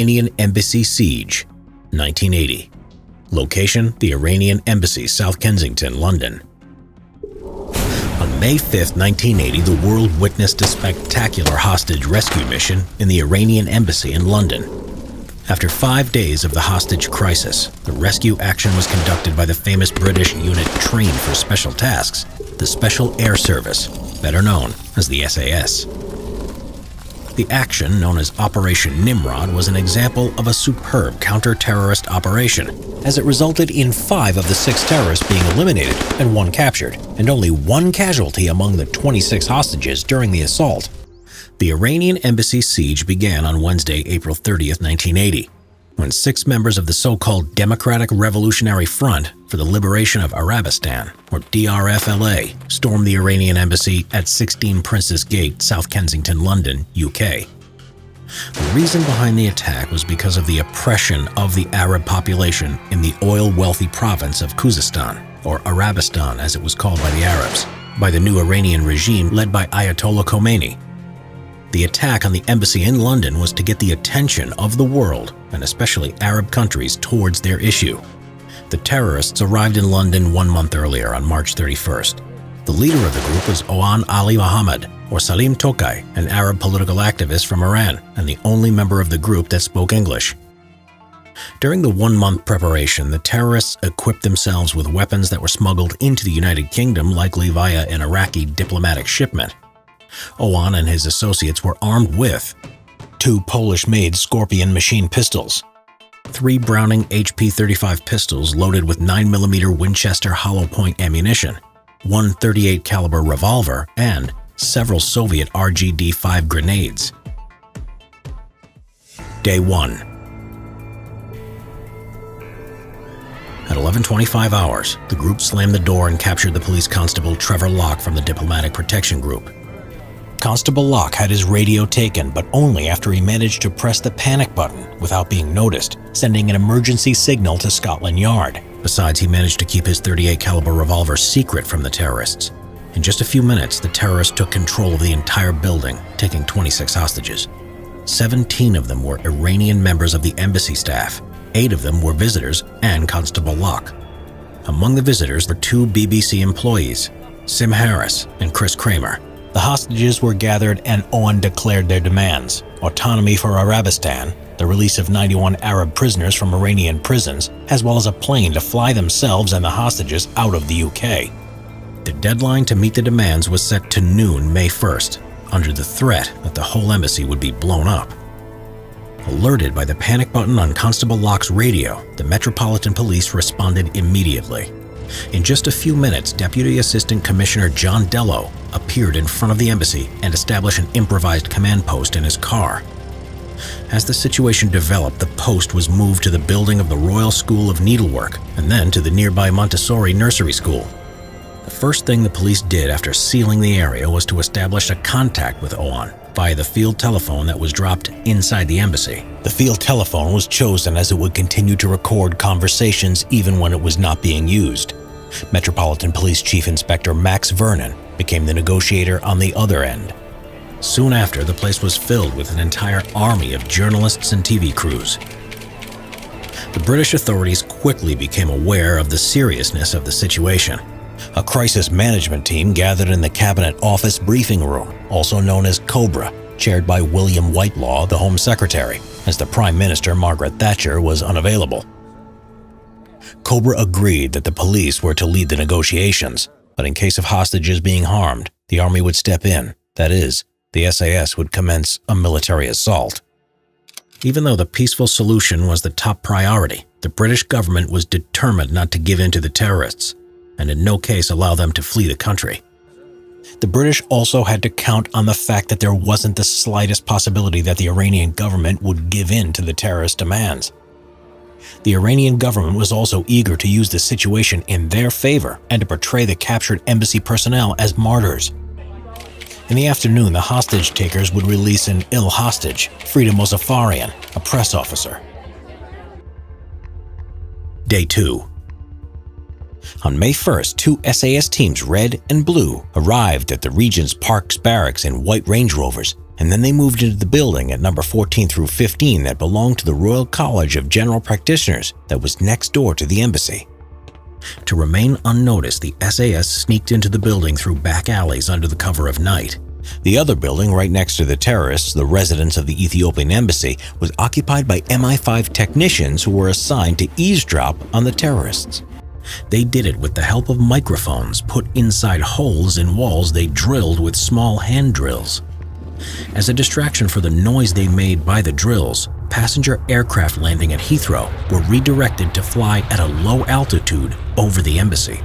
Iranian Embassy Siege, 1980. Location: the Iranian Embassy, South Kensington, London. On May 5, 1980, the world witnessed a spectacular hostage rescue mission in the Iranian Embassy in London. After 5 days of the hostage crisis, the rescue action was conducted by the famous British unit trained for special tasks, the Special Air Service, better known as the SAS. The action, known as Operation Nimrod, was an example of a superb counter-terrorist operation, as it resulted in 5 of the 6 terrorists being eliminated and 1 captured, and only 1 casualty among the 26 hostages during the assault. The Iranian Embassy siege began on Wednesday, April 30, 1980, when 6 members of the so-called Democratic Revolutionary Front for the Liberation of Arabistan, or DRFLA, stormed the Iranian embassy at 16 Princess Gate, South Kensington, London, UK. The reason behind the attack was because of the oppression of the Arab population in the oil-wealthy province of Khuzestan, or Arabistan as it was called by the Arabs, by the new Iranian regime led by Ayatollah Khomeini. The attack on the embassy in London was to get the attention of the world, and especially Arab countries, towards their issue. The terrorists arrived in London 1 month earlier, on March 31st. The leader of the group was Oan Ali Mohammed, or Salim Tokay, an Arab political activist from Iran, and the only member of the group that spoke English. During the 1-month preparation, the terrorists equipped themselves with weapons that were smuggled into the United Kingdom, likely via an Iraqi diplomatic shipment. Oan and his associates were armed with 2 Polish-made Scorpion machine pistols, 3 Browning HP-35 pistols loaded with 9mm Winchester hollow-point ammunition, 1 .38 caliber revolver, and several Soviet RGD-5 grenades. Day 1. At 11:25 hours, the group slammed the door and captured the police constable Trevor Locke from the Diplomatic Protection Group. Constable Locke had his radio taken, but only after he managed to press the panic button without being noticed, sending an emergency signal to Scotland Yard. Besides, he managed to keep his .38 caliber revolver secret from the terrorists. In just a few minutes, the terrorists took control of the entire building, taking 26 hostages. 17 of them were Iranian members of the embassy staff. 8 of them were visitors and Constable Locke. Among the visitors were 2 BBC employees, Sim Harris and Chris Kramer. The hostages were gathered and Oan declared their demands: autonomy for Arabistan, the release of 91 Arab prisoners from Iranian prisons, as well as a plane to fly themselves and the hostages out of the UK. The deadline to meet the demands was set to noon, May 1st, under the threat that the whole embassy would be blown up. Alerted by the panic button on Constable Locke's radio, the Metropolitan Police responded immediately. In just a few minutes, Deputy Assistant Commissioner John Dello appeared in front of the embassy and established an improvised command post in his car. As the situation developed, the post was moved to the building of the Royal School of Needlework and then to the nearby Montessori Nursery School. The first thing the police did after sealing the area was to establish a contact with Oan via the field telephone that was dropped inside the embassy. The field telephone was chosen as it would continue to record conversations even when it was not being used. Metropolitan Police Chief Inspector Max Vernon became the negotiator on the other end. Soon after, the place was filled with an entire army of journalists and TV crews. The British authorities quickly became aware of the seriousness of the situation. A crisis management team gathered in the Cabinet Office briefing room, also known as COBRA, chaired by William Whitelaw, the Home Secretary, as the Prime Minister, Margaret Thatcher, was unavailable. COBRA agreed that the police were to lead the negotiations, but in case of hostages being harmed, the army would step in. That is, the SAS would commence a military assault. Even though the peaceful solution was the top priority, the British government was determined not to give in to the terrorists, and in no case allow them to flee the country. The British also had to count on the fact that there wasn't the slightest possibility that the Iranian government would give in to the terrorist demands. The Iranian government was also eager to use the situation in their favor and to portray the captured embassy personnel as martyrs. In the afternoon, the hostage takers would release an ill hostage, Frida Mozaffarian, a press officer. Day 2. On May 1st, 2 SAS teams, red and blue, arrived at the Regent's Park's barracks in white Range Rovers and then they moved into the building at number 14 through 15 that belonged to the Royal College of General Practitioners that was next door to the embassy. To remain unnoticed, the SAS sneaked into the building through back alleys under the cover of night. The other building right next to the terrorists, the residence of the Ethiopian embassy, was occupied by MI5 technicians who were assigned to eavesdrop on the terrorists. They did it with the help of microphones put inside holes in walls they drilled with small hand drills. As a distraction for the noise they made by the drills, passenger aircraft landing at Heathrow were redirected to fly at a low altitude over the embassy.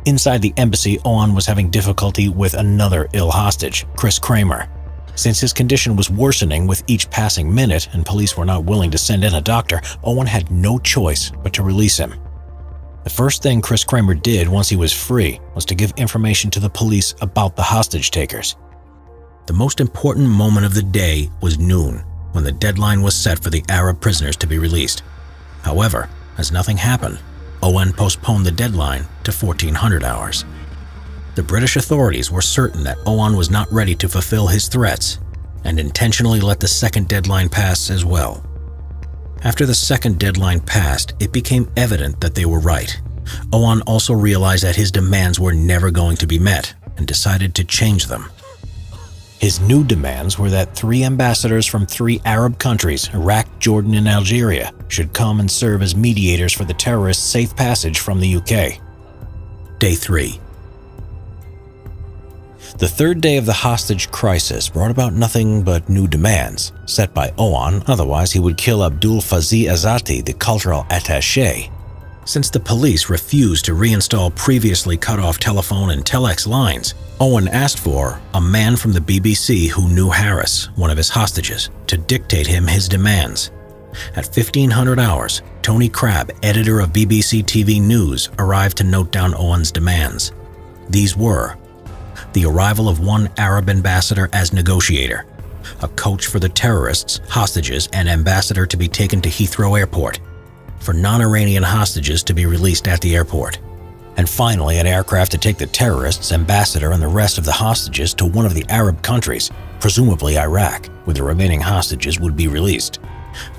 Inside the embassy, Owen was having difficulty with another ill hostage, Chris Kramer. Since his condition was worsening with each passing minute and police were not willing to send in a doctor, Owen had no choice but to release him. The first thing Chris Kramer did once he was free was to give information to the police about the hostage takers. The most important moment of the day was noon, when the deadline was set for the Arab prisoners to be released. However, as nothing happened, Owen postponed the deadline to 1400 hours. The British authorities were certain that Owen was not ready to fulfill his threats and intentionally let the second deadline pass as well. After the second deadline passed, it became evident that they were right. Owen also realized that his demands were never going to be met and decided to change them. His new demands were that 3 ambassadors from 3 Arab countries, Iraq, Jordan, and Algeria, should come and serve as mediators for the terrorists' safe passage from the UK. Day 3. The third day of the hostage crisis brought about nothing but new demands, set by Owen, otherwise he would kill Abdul Fazi Azati, the cultural attaché. Since the police refused to reinstall previously cut-off telephone and telex lines, Owen asked for a man from the BBC who knew Harris, one of his hostages, to dictate him his demands. At 1500 hours, Tony Crabb, editor of BBC TV News, arrived to note down Owen's demands. These were the arrival of 1 Arab ambassador as negotiator, a coach for the terrorists, hostages, and ambassador to be taken to Heathrow Airport, for non-Iranian hostages to be released at the airport, and finally an aircraft to take the terrorists, ambassador, and the rest of the hostages to one of the Arab countries, presumably Iraq, where the remaining hostages would be released.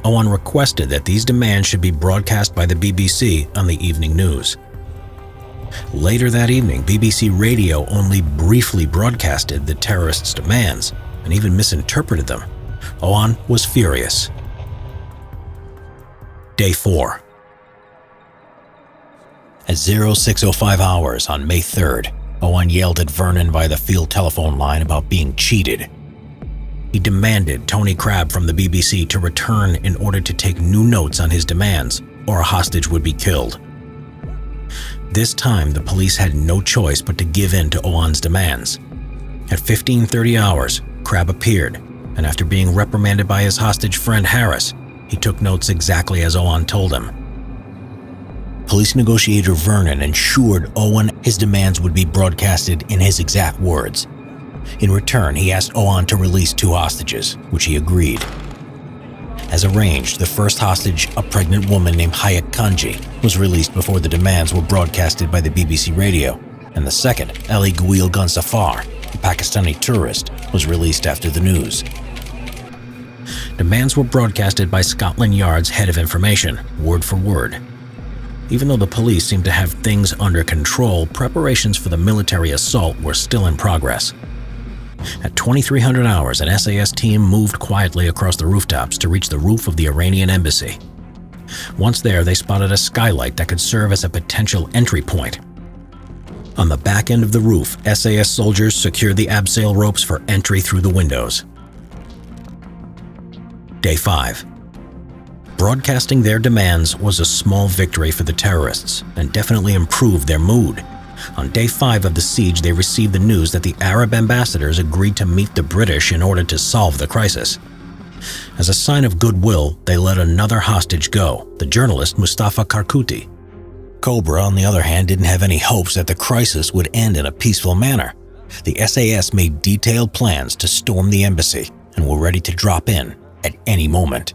Owen requested that these demands should be broadcast by the BBC on the evening news. Later that evening, BBC Radio only briefly broadcasted the terrorists' demands and even misinterpreted them. Owen was furious. Day 4. At 06:05 hours on May 3rd, Owen yelled at Vernon via the field telephone line about being cheated. He demanded Tony Crabb from the BBC to return in order to take new notes on his demands, or a hostage would be killed. This time, the police had no choice but to give in to Owen's demands. At 15:30 hours, Crabb appeared, and after being reprimanded by his hostage friend Harris, he took notes exactly as Owen told him. Police negotiator Vernon ensured Owen his demands would be broadcasted in his exact words. In return, he asked Owen to release 2 hostages, which he agreed. As arranged, the first hostage, a pregnant woman named Hayat Kanji, was released before the demands were broadcasted by the BBC radio, and the second, Ali Ghuil Gunsafar, a Pakistani tourist, was released after the news. Demands were broadcasted by Scotland Yard's head of information, word for word. Even though the police seemed to have things under control, preparations for the military assault were still in progress. At 2300 hours, an SAS team moved quietly across the rooftops to reach the roof of the Iranian embassy. Once there, they spotted a skylight that could serve as a potential entry point. On the back end of the roof, SAS soldiers secured the abseil ropes for entry through the windows. Day 5. Broadcasting their demands was a small victory for the terrorists and definitely improved their mood. On day 5 of the siege, they received the news that the Arab ambassadors agreed to meet the British in order to solve the crisis. As a sign of goodwill, they let another hostage go, the journalist Mustafa Karkuti. Cobra, on the other hand, didn't have any hopes that the crisis would end in a peaceful manner. The SAS made detailed plans to storm the embassy and were ready to drop in at any moment.